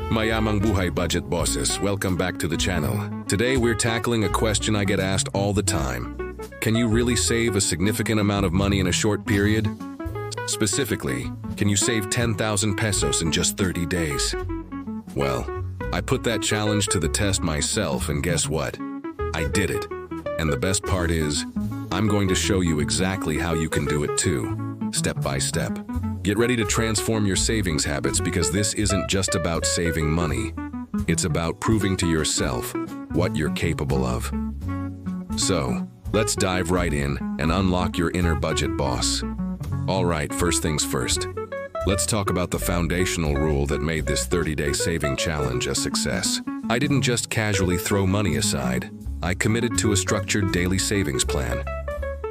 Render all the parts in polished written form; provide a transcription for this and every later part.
Mayamang Buhay budget bosses, welcome back to the channel. Today we're tackling a question I get asked all the time. Can you really save a significant amount of money in a short period? Specifically, can you save 10,000 pesos in just 30 days? Well, I put that challenge to the test myself, and guess what? I did it. And the best part is, I'm going to show you exactly how you can do it too, step by step. Get ready to transform your savings habits, because this isn't just about saving money. It's about proving to yourself what you're capable of. So, let's dive right in and unlock your inner budget boss. All right, first things first. Let's talk about the foundational rule that made this 30-day saving challenge a success. I didn't just casually throw money aside. I committed to a structured daily savings plan.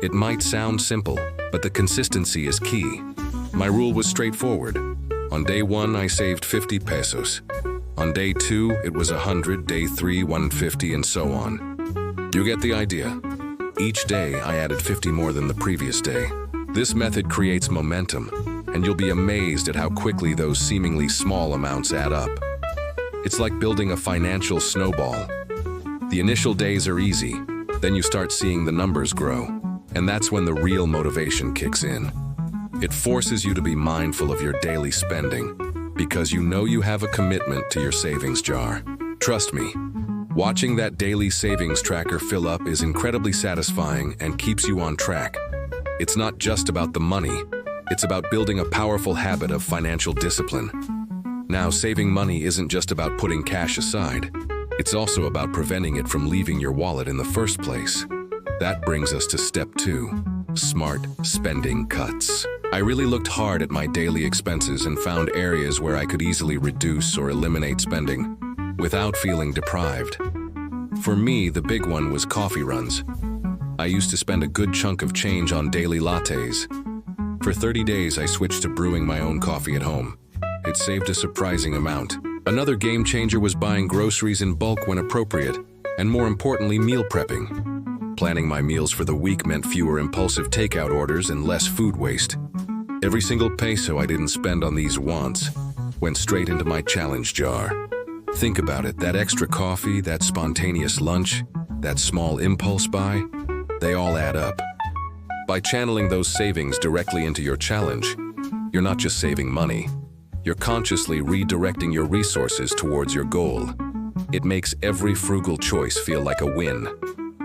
It might sound simple, but the consistency is key. My rule was straightforward. On day 1, I saved 50 pesos. On day 2, it was 100, day 3, 150, and so on. You get the idea. Each day, I added 50 more than the previous day. This method creates momentum, and you'll be amazed at how quickly those seemingly small amounts add up. It's like building a financial snowball. The initial days are easy, then you start seeing the numbers grow, and that's when the real motivation kicks in. It forces you to be mindful of your daily spending, because you know you have a commitment to your savings jar. Trust me, watching that daily savings tracker fill up is incredibly satisfying and keeps you on track. It's not just about the money, it's about building a powerful habit of financial discipline. Now, saving money isn't just about putting cash aside. It's also about preventing it from leaving your wallet in the first place. That brings us to step 2, smart spending cuts. I really looked hard at my daily expenses and found areas where I could easily reduce or eliminate spending without feeling deprived. For me, the big one was coffee runs. I used to spend a good chunk of change on daily lattes. For 30 days, I switched to brewing my own coffee at home. It saved a surprising amount. Another game changer was buying groceries in bulk when appropriate, and more importantly, meal prepping. Planning my meals for the week meant fewer impulsive takeout orders and less food waste. Every single peso I didn't spend on these wants went straight into my challenge jar. Think about it, that extra coffee, that spontaneous lunch, that small impulse buy, they all add up. By channeling those savings directly into your challenge, you're not just saving money, you're consciously redirecting your resources towards your goal. It makes every frugal choice feel like a win.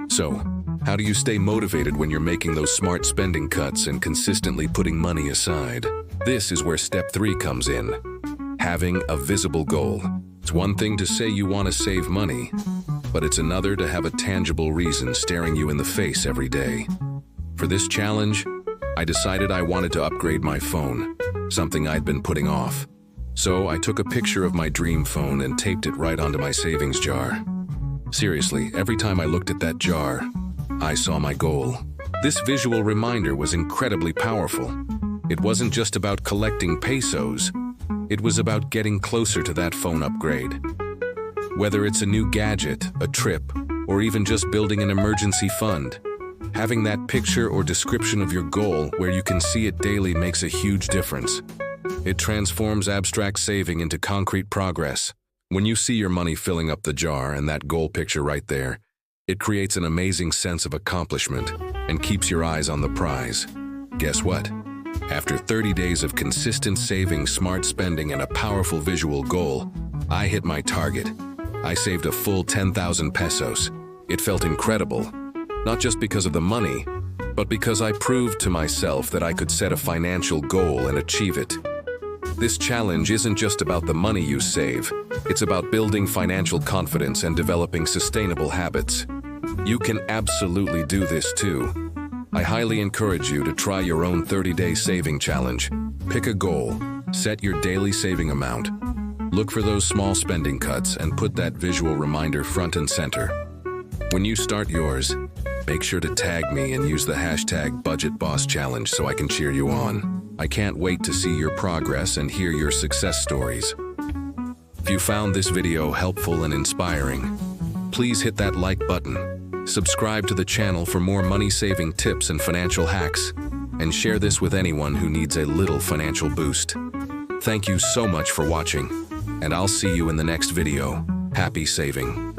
So, how do you stay motivated when you're making those smart spending cuts and consistently putting money aside? This is where step 3 comes in. Having a visible goal. It's one thing to say you want to save money, but it's another to have a tangible reason staring you in the face every day. For this challenge, I decided I wanted to upgrade my phone, something I'd been putting off. So I took a picture of my dream phone and taped it right onto my savings jar. Seriously, every time I looked at that jar, I saw my goal. This visual reminder was incredibly powerful. It wasn't just about collecting pesos, it was about getting closer to that phone upgrade. Whether it's a new gadget, a trip, or even just building an emergency fund, having that picture or description of your goal where you can see it daily makes a huge difference. It transforms abstract saving into concrete progress. When you see your money filling up the jar and that goal picture right there, it creates an amazing sense of accomplishment and keeps your eyes on the prize. Guess what? After 30 days of consistent saving, smart spending, and a powerful visual goal, I hit my target. I saved a full 10,000 pesos. It felt incredible, not just because of the money, but because I proved to myself that I could set a financial goal and achieve it. This challenge isn't just about the money you save, it's about building financial confidence and developing sustainable habits. You can absolutely do this too. I highly encourage you to try your own 30-day saving challenge. Pick a goal, set your daily saving amount, look for those small spending cuts, and put that visual reminder front and center. When you start yours, make sure to tag me and use the hashtag BudgetBossChallenge so I can cheer you on. I can't wait to see your progress and hear your success stories. If you found this video helpful and inspiring, please hit that like button, subscribe to the channel for more money-saving tips and financial hacks, and share this with anyone who needs a little financial boost. Thank you so much for watching, and I'll see you in the next video. Happy saving.